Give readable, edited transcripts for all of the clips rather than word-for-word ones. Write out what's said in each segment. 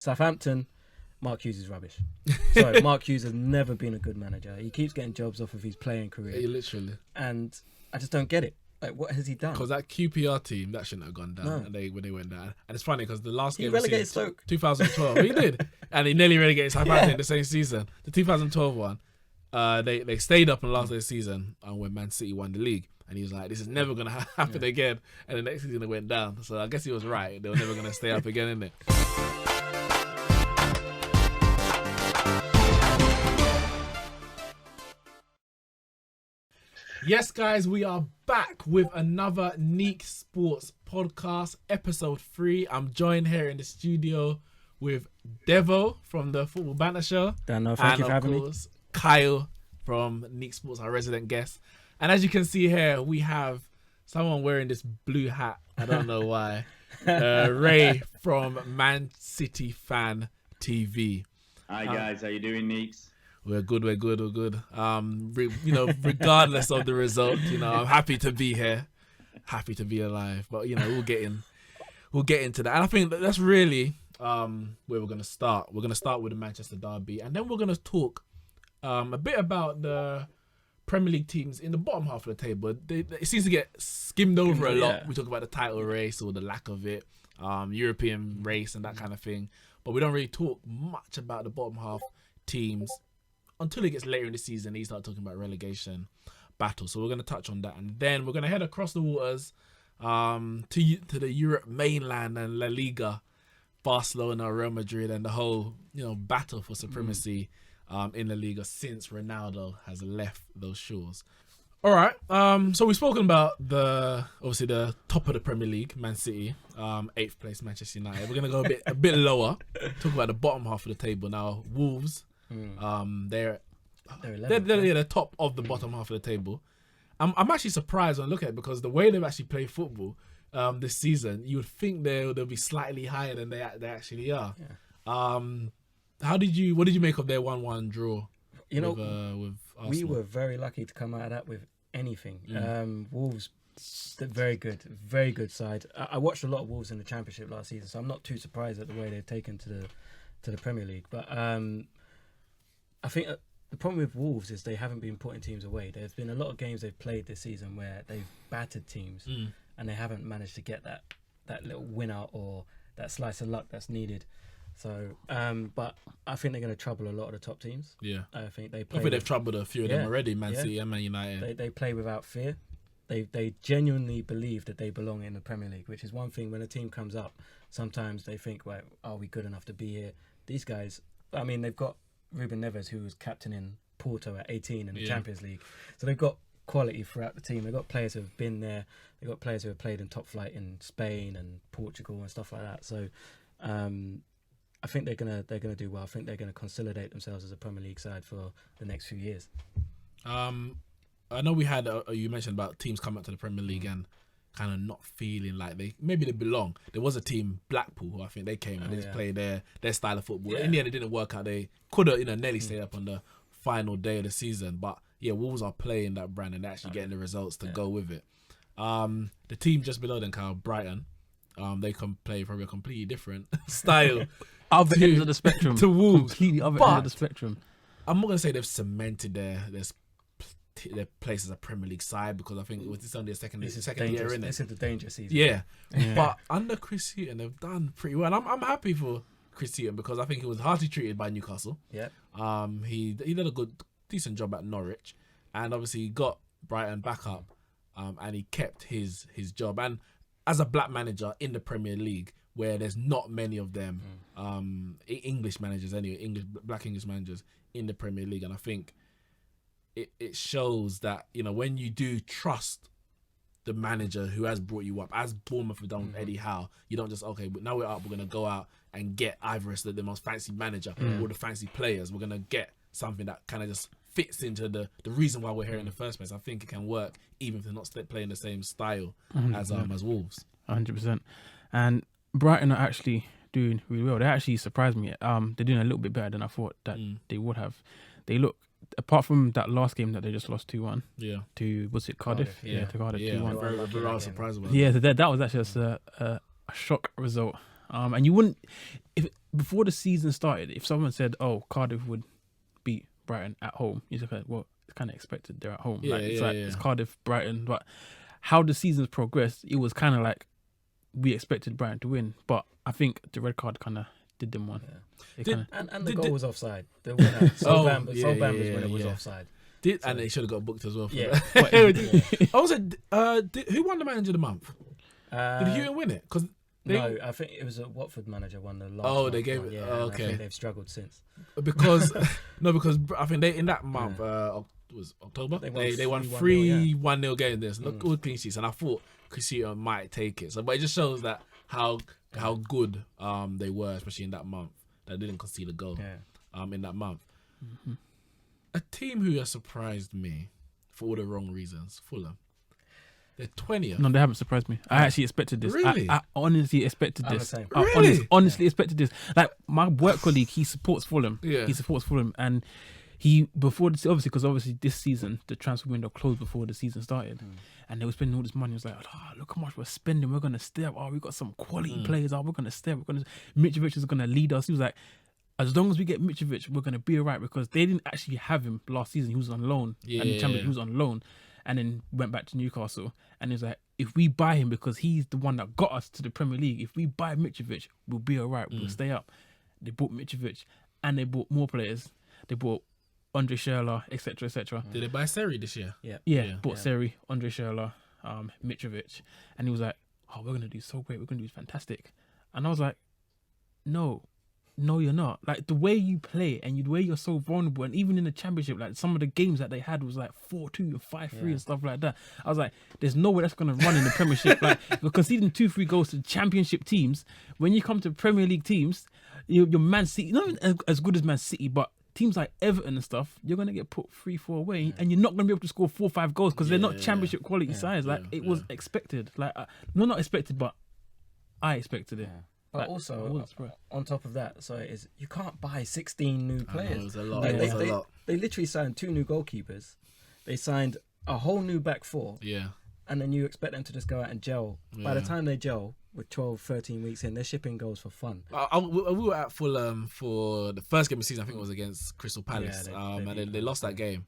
Southampton, Mark Hughes is rubbish. Sorry, Mark Hughes has never been a good manager. He keeps getting jobs off of his playing career. Literally. And I just don't get it. Like, what has he done? Because that QPR team, that shouldn't have gone down when they went down. And it's funny because the last game... He relegated Stoke. 2012. He did. And he nearly relegated Southampton in the same season. The 2012 one, they stayed up in the last day of the season when Man City won the league. And he was like, this is never going to happen again. And the next season it went down. So I guess he was right. They were never going to stay up again, innit? Yes, guys, we are back with another Neeks Sports podcast, episode 3. I'm joined here in the studio with Devo from the Football Banter Show. Dan, thank you for having me. And of course, Kyle from Neeks Sports, our resident guest. And as you can see here, we have someone wearing this blue hat. I don't know why. Ray from Man City Fan TV. Hi, guys. How you doing, Neeks? We're good. Regardless of the result, I'm happy to be here, happy to be alive. But we'll get into that. And I think that's really where we're gonna start. We're gonna start with the Manchester derby, and then we're gonna talk a bit about the Premier League teams in the bottom half of the table. It seems to get skimmed over a lot. We talk about the title race or the lack of it, European race and that kind of thing. But we don't really talk much about the bottom half teams until it gets later in the season. They start talking about relegation battles. So we're going to touch on that. And then we're going to head across the waters to the Europe mainland and La Liga, Barcelona, Real Madrid, and the whole battle for supremacy in La Liga since Ronaldo has left those shores. All right. So we've spoken about the top of the Premier League, Man City, 8th place Manchester United. We're going to go a bit lower, talk about the bottom half of the table now. Wolves. They're top of the bottom half of the table. I'm actually surprised when I look at it because the way they've actually played football this season, you would think they'll be slightly higher than they actually are. Yeah. What did you make of their 1-1 draw? With Arsenal? We were very lucky to come out of that with anything. Wolves, very good side. I watched a lot of Wolves in the Championship last season, so I'm not too surprised at the way they've taken to the Premier League. But I think the problem with Wolves is they haven't been putting teams away. There's been a lot of games they've played this season where they've battered teams and they haven't managed to get that little win out or that slice of luck that's needed. So, but I think they're going to trouble a lot of the top teams. Yeah, I think they've troubled a few of them already. Man City and Man United. They play without fear. They genuinely believe that they belong in the Premier League, which is one thing. When a team comes up, sometimes they think, "Well, are we good enough to be here?" These guys, I mean, they've got Ruben Neves, who was captain in Porto at 18 in the Champions League. So they've got quality throughout the team. They've got players who have been there. They've got players who have played in top flight in Spain and Portugal and stuff like that. So I think they're gonna do well. I think they're gonna consolidate themselves as a Premier League side for the next few years. I know we had you mentioned about teams coming up to the Premier League and kind of not feeling like they belong. There was a team, Blackpool, who I think they came and they just played their style of football. In the end, it didn't work out. They could have nearly stayed up on the final day of the season. But Wolves are playing that brand and they're actually getting the results to go with it. The team just below them, Brighton, they can play probably a completely different style. Other ends of the spectrum. To Wolves. Completely other end of the spectrum. I'm not going to say they've cemented their place as a Premier League side because I think it's only the second year, isn't it? This is the danger season. Yeah. But under Chris Hughton, they've done pretty well. And I'm happy for Chris Hughton because I think he was hardly treated by Newcastle. Yeah. He did a decent job at Norwich, and obviously he got Brighton back up, and he kept his job. And as a black manager in the Premier League, where there's not many of them, English managers anyway, black English managers in the Premier League, and I think it shows that when you do trust the manager who has brought you up, as Bournemouth have done with Eddie Howe, you don't just but now we're up, we're gonna go out and get either the most fancy manager or the fancy players. We're gonna get something that kind of just fits into the reason why we're here in the first place. I think it can work even if they're not playing the same style as Wolves. 100%. And Brighton are actually doing really well. They actually surprised me. They're doing a little bit better than I thought that they would have. They look, apart from that last game that they just lost 2-1 to, was it Cardiff? To Cardiff 2-1. Very surprised about that was actually just a shock result. And you wouldn't, if before the season started, if someone said, "Oh, Cardiff would beat Brighton at home," you just like, well, it's kind of expected. They're at home. It's Cardiff, Brighton. But how the seasons progressed, it was kind of like we expected Brighton to win. But I think the red card kind of did them one. Yeah. And the goal was offside. The winner, Sol Bamba's winner was offside. And they should have got booked as well. For Yeah. that. I was who won the manager of the month? Did Hughes win it? No, I think it was a Watford manager won the last. Oh, they gave it. Yeah, okay. I think they've struggled since. Because I think they in that month was October. They won 3-1-0 games. There's no good clean sheets, and I thought Castillo might take it. So, but it just shows that how good they were, especially in that month. That didn't concede a goal. In that month. Mm-hmm. A team who has surprised me for all the wrong reasons, Fulham. They're 20th. No, they haven't surprised me. I actually expected this. Really? I honestly expected this. Really? Honestly expected this. Like, my work colleague, he supports Fulham. Yeah. He supports Fulham. And he, before this, obviously this season, the transfer window closed before the season started. And they were spending all this money. It was like, look how much we're spending. We're going to step. We got some quality players. We're going to step. Mitrovic is going to lead us. He was like, as long as we get Mitrovic, we're going to be all right, because they didn't actually have him last season. He was on loan. And the Champions, he was on loan. And then went back to Newcastle. And it's like, if we buy him, because he's the one that got us to the Premier League, if we buy Mitrovic, we'll be all right. We'll stay up. They bought Mitrovic, and they bought more players. They bought Andre Schürrle, etc., etc. Did they buy Seri this year? Bought Seri, Andre Schürrle, Mitrovic. And he was like, we're going to do so great. We're going to do fantastic. And I was like, no, you're not. Like, the way you play and the way you're so vulnerable, and even in the Championship, like, some of the games that they had was like 4-2 and 5-3 and stuff like that. I was like, there's no way that's going to run in the Premiership. Like, you're conceding 2-3 goals to Championship teams. When you come to Premier League teams, you're Man City, not as good as Man City, but teams like Everton and stuff, you're going to get put 3-4 away, and you're not going to be able to score 4-5 goals because they're not Championship quality sides. Like, it was expected. Like, not expected, but I expected it. But also, on top of that, you can't buy 16 new players. It's a lot. They literally signed 2 new goalkeepers. They signed a whole new back 4. Yeah. And then you expect them to just go out and gel. By the time they gel, with 12, 13 weeks in, they're shipping goals for fun. We were at Fulham for the first game of the season. I think it was against Crystal Palace. And they lost that game.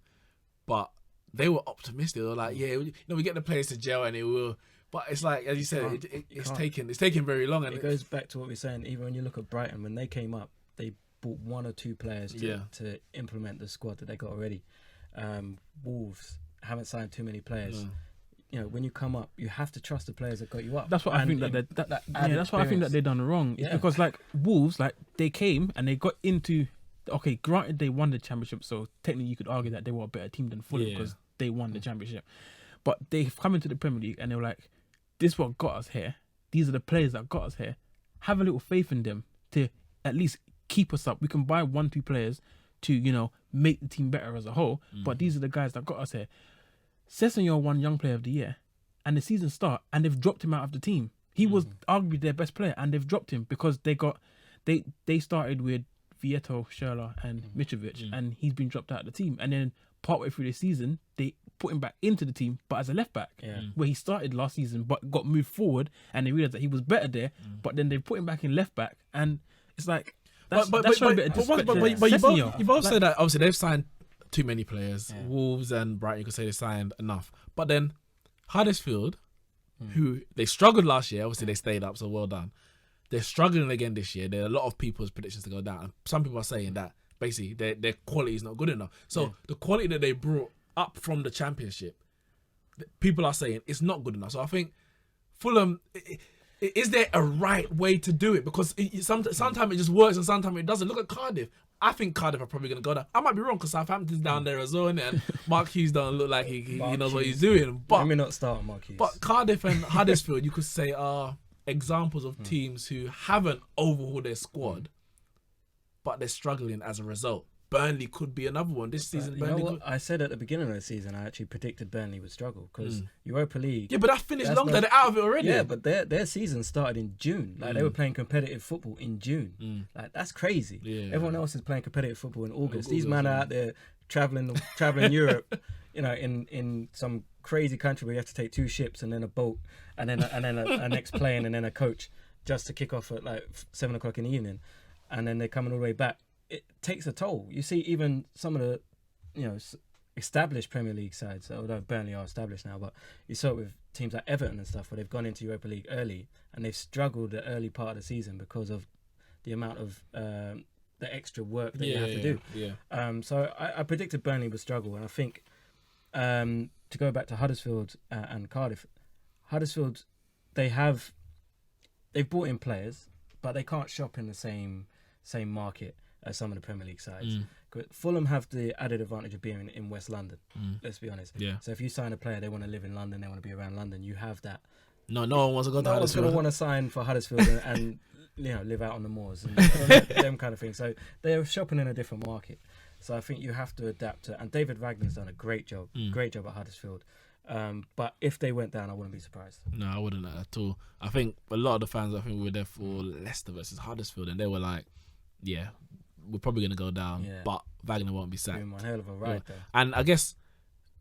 But they were optimistic. They were like, we get the players to gel and it will... But it's like, as you said, it's taken very long. And it goes back to what we're saying. Even when you look at Brighton, when they came up, they bought 1 or 2 players to implement the squad that they got already. Wolves haven't signed too many players. You know, when you come up, you have to trust the players that got you up. That's what I think that's what I think that they done wrong. It's because, like, Wolves, like, they came and they got into. Okay, granted they won the Championship, so technically you could argue that they were a better team than Fulham because they won the Championship. But they've come into the Premier League and they were like, this is what got us here. These are the players that got us here. Have a little faith in them to at least keep us up. We can buy 1-2 players to, make the team better as a whole. But these are the guys that got us here. Sessegnon won Young Player of the Year, and the season start, and they've dropped him out of the team. He was arguably their best player, and they've dropped him because they started with Vieto, Schürrle, and Mitrovic, and he's been dropped out of the team. And then partway through the season, they put him back into the team, but as a left back, where he started last season, but got moved forward, and they realized that he was better there. But then they put him back in left back, and it's like that's showing a bit of disrespect. But you both said that obviously they've signed too many players. Wolves and Brighton, you could say they signed enough, but then Huddersfield, who they struggled last year, obviously they stayed up, so well done. They're struggling again this year. There are a lot of people's predictions to go down. Some people are saying that basically their quality is not good enough. So the quality that they brought up from the Championship, people are saying it's not good enough. So I think Fulham, is there a right way to do it? Because sometimes it just works and sometimes it doesn't. Look at Cardiff. I think Cardiff are probably going to go down. I might be wrong because Southampton's down there as well, and Mark Hughes doesn't look like he knows what he's doing. But let me not start Mark Hughes. But Cardiff and Huddersfield, you could say, are examples of teams who haven't overhauled their squad, but they're struggling as a result. Burnley could be another one this season. I said at the beginning of the season, I actually predicted Burnley would struggle because Europa League. Yeah, but that finished long. They're out of it already. Yeah, but their season started in June. Like they were playing competitive football in June. Like that's crazy. Yeah. Everyone else is playing competitive football in August. These men are out there traveling Europe. In some crazy country where you have to take 2 ships and then a boat and then an ex-plane and then a coach. just to kick off at like 7 o'clock in the evening, and then they're coming all the way back. It takes a toll. You see, even some of the, established Premier League sides, although Burnley are established now, but you saw it with teams like Everton and stuff, where they've gone into Europa League early and they've struggled the early part of the season because of the amount of the extra work that you have to do. Yeah. So I predicted Burnley would struggle, and I think to go back to Huddersfield and Cardiff, Huddersfield, they've brought in players, but they can't shop in the same market as some of the Premier League sides. Fulham have the added advantage of being in West London. Let's be honest. Yeah. So if you sign a player, they want to live in London, they want to be around London. You have that. No one wants to go to No one's Huddersfield. going to want to sign for Huddersfield and live out on the moors and them kind of things. So they're shopping in a different market. So I think you have to adapt to. And David Wagner's done a great job at Huddersfield. But if they went down, I wouldn't be surprised. No, I wouldn't at all. I think a lot of the fans, we were there for Leicester versus Huddersfield, and they were like, yeah, we're probably going to go down, but Wagner won't be sacked. Doing one hell of a ride there. And I guess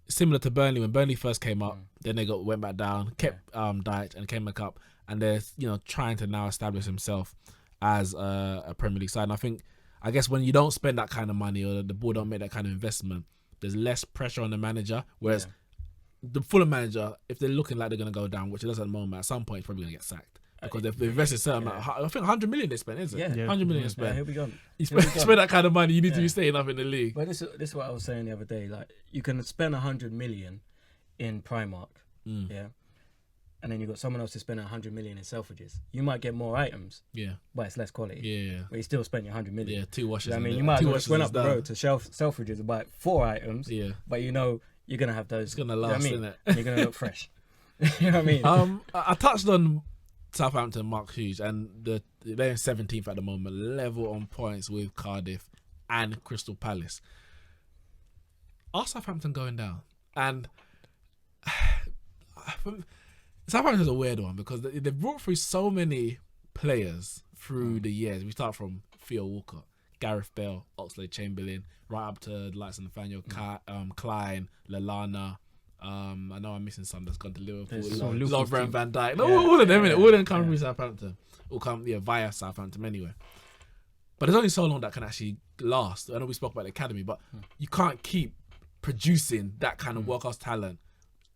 similar to Burnley, when Burnley first came up, then they went back down, kept Dyche and came back up, and they're trying to now establish himself as a Premier League side. And I guess when you don't spend that kind of money or the board don't make that kind of investment, there's less pressure on the manager. Whereas the Fulham manager, if they're looking like they're going to go down, which it does at the moment, at some point, he's probably going to get sacked. Because they've invested a certain amount. I think 100 million they spent, isn't it? Yeah. 100 million they spent. Yeah, he'll be gone. You spend that kind of money, you need to be staying up in the league. But this is what I was saying the other day. Like, you can spend 100 million in Primark, and then you've got someone else to spend 100 million in Selfridges. You might get more items, but it's less quality. Yeah. But you still spend your 100 million. Yeah, 2 washes. I mean, you might just went up the road to Selfridges and buy 4 items, but you're going to have those. It's going to last, isn't it? And you're going to look fresh. You know what I mean? I touched on Southampton, Mark Hughes, and they're in 17th at the moment, level on points with Cardiff and Crystal Palace. Are Southampton going down? And Southampton's a weird one because they've brought through so many players through the years. We start from Theo Walcott, Gareth Bale, Oxlade-Chamberlain, right up to the likes of Nathaniel Klein, Lallana. I know I'm missing some that's gone to Liverpool. Lovren, Van Dijk. No, all of them, innit? All of them come from Southampton. All come via Southampton anyway. But there's only so long that can actually last. I know we spoke about the academy, but you can't keep producing that kind of world-class talent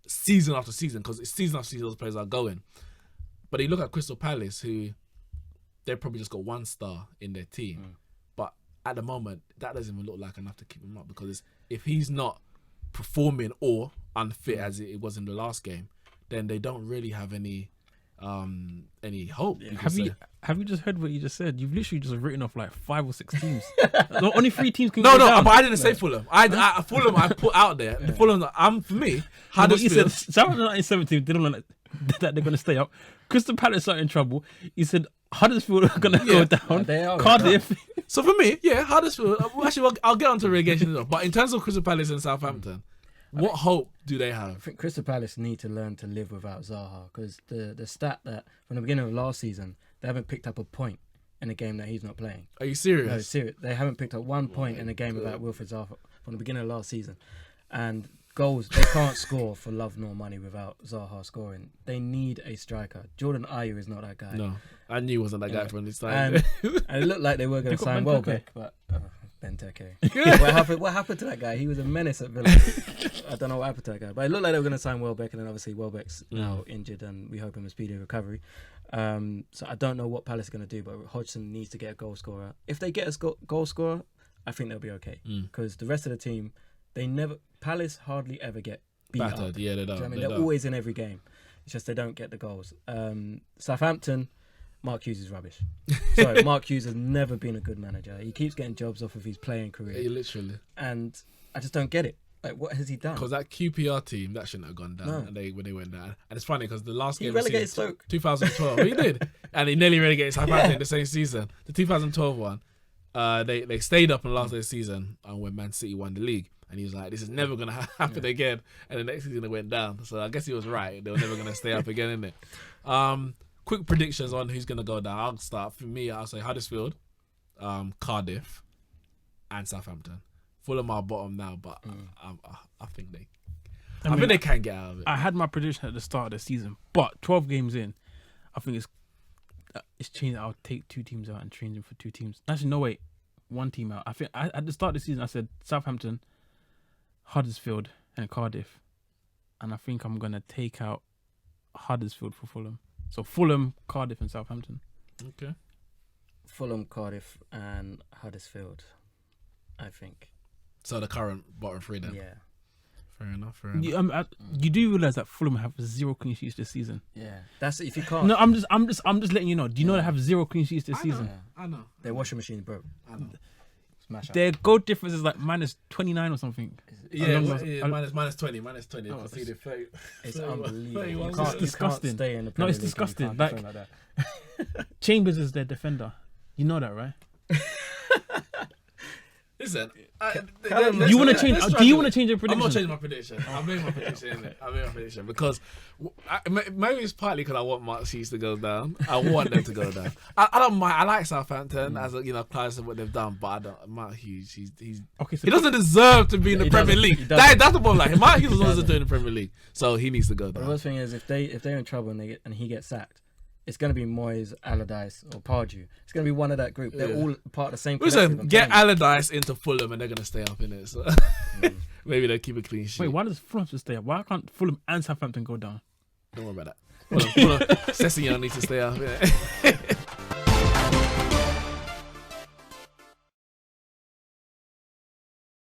season after season, because season after season those players are going. But you look at Crystal Palace, who they've probably just got 1 star in their team. But at the moment, that doesn't even look like enough to keep him up, because if he's not performing or unfit as it was in the last game, then they don't really have any hope. Have you just heard what you just said? You've literally just written off like 5 or 6 teams. Only 3 teams can No, go down. but I didn't say Fulham. Fulham I put out there. The Fulham, for me, You said Huddersfield. Southampton in 17 didn't look like that they're going to stay up. Crystal Palace are in trouble. You said Huddersfield are going to go down. They are. Cardiff. So for me, Huddersfield. Actually, I'll get onto relegation. But in terms of Crystal Palace and Southampton, what hope do they I have? think Crystal Palace need to learn to live without Zaha, because the stat that from the beginning of last season, they haven't picked up a point in a game that he's not playing. Are you serious? No, serious. They haven't picked up 1 point in a game without Wilfried Zaha from the beginning of last season. And goals, they can't score for love nor money without Zaha scoring. They need a striker. Jordan Ayew is not that guy. No, I knew he wasn't that guy from this time. And it looked like they were going to sign got Welbeck, but Benteke. What happened to that guy? He was a menace at Villa. I don't know what happened to that guy, but it looked like they were going to sign Welbeck, and then obviously Welbeck's now injured, and we hope him a speedy recovery. So I don't know what Palace are going to do, but Hodgson needs to get a goal scorer. If they get a goal scorer, I think they'll be okay, because the rest of the team, Palace hardly ever get beat battered. up. Yeah, they don't. Do you know what I mean? They They're don't. always in every game. It's just they don't get the goals. Southampton, Mark Hughes is rubbish. Sorry, Mark Hughes has never been a good manager. He keeps getting jobs off of his playing career. Yeah, literally. And I just don't get it. Like, what has he done? Because that QPR team, that shouldn't have gone down. No. And when they went down. And it's funny because the last He game relegated Stoke. 2012. He did. And he nearly relegated Southampton in the same season. The 2012 one, they stayed up in the last day of the season when Man City won the league. And he was like, this is never going to happen again. And the next season they went down. So I guess he was right. They were never going to stay up again, innit? Quick predictions on who's going to go down. I'll start. For me, I'll say Huddersfield, Cardiff, and Southampton. Fulham are bottom now, but I think they can get out of it. I had my prediction at the start of the season, but 12 games in, I think it's changed. I'll take 2 teams out and change them for 2 teams. Actually, no wait, 1 team out. I think at the start of the season I said Southampton, Huddersfield, and Cardiff, and I think I'm gonna take out Huddersfield for Fulham. So Fulham, Cardiff, and Southampton. Okay. Fulham, Cardiff, and Huddersfield, I think. So the current bottom 3 then. Yeah. Fair enough. You do realise that Fulham have 0 clean sheets this season. Yeah. That's if you can't. No, I'm just letting you know. Do you know they have 0 clean sheets this season? I know. Their washing machine broke. I know. Smash up. Their goal difference is like -29 or something. Yeah, minus 20. Oh, Conceded 30. It's 31. unbelievable. You 31. can't, It's you disgusting. can't stay in the No, Premier it's League and you disgusting. can't Like- defend like that. Chambers is their defender. You know that, right? Listen, You want to change? Do you want to change your I'm prediction? not changing my prediction. I made my prediction, innit? I made my prediction because maybe it's partly because I want Mark Hughes to go down. I want them to go down. I don't mind. I like Southampton as clients of what they've done, but I don't. Mark Hughes, he's Okay, so he doesn't deserve to be in the He Premier doesn't. League. He doesn't. That's the problem. Like Mark Hughes was He always doesn't. doing the Premier League, so he needs to go But the down. worst thing is if they're in trouble and he gets sacked, it's going to be Moyes, Allardyce, or Pardew. It's going to be one of that group. They're Yeah. all part of the same collective. Listen, I'm get telling Allardyce into Fulham and they're gonna stay up in it. So maybe they'll keep a clean sheet. wait, why does Fulham have to stay up? Why can't Fulham and Southampton go down? Don't worry about that. Sessignon needs to stay up. Yeah.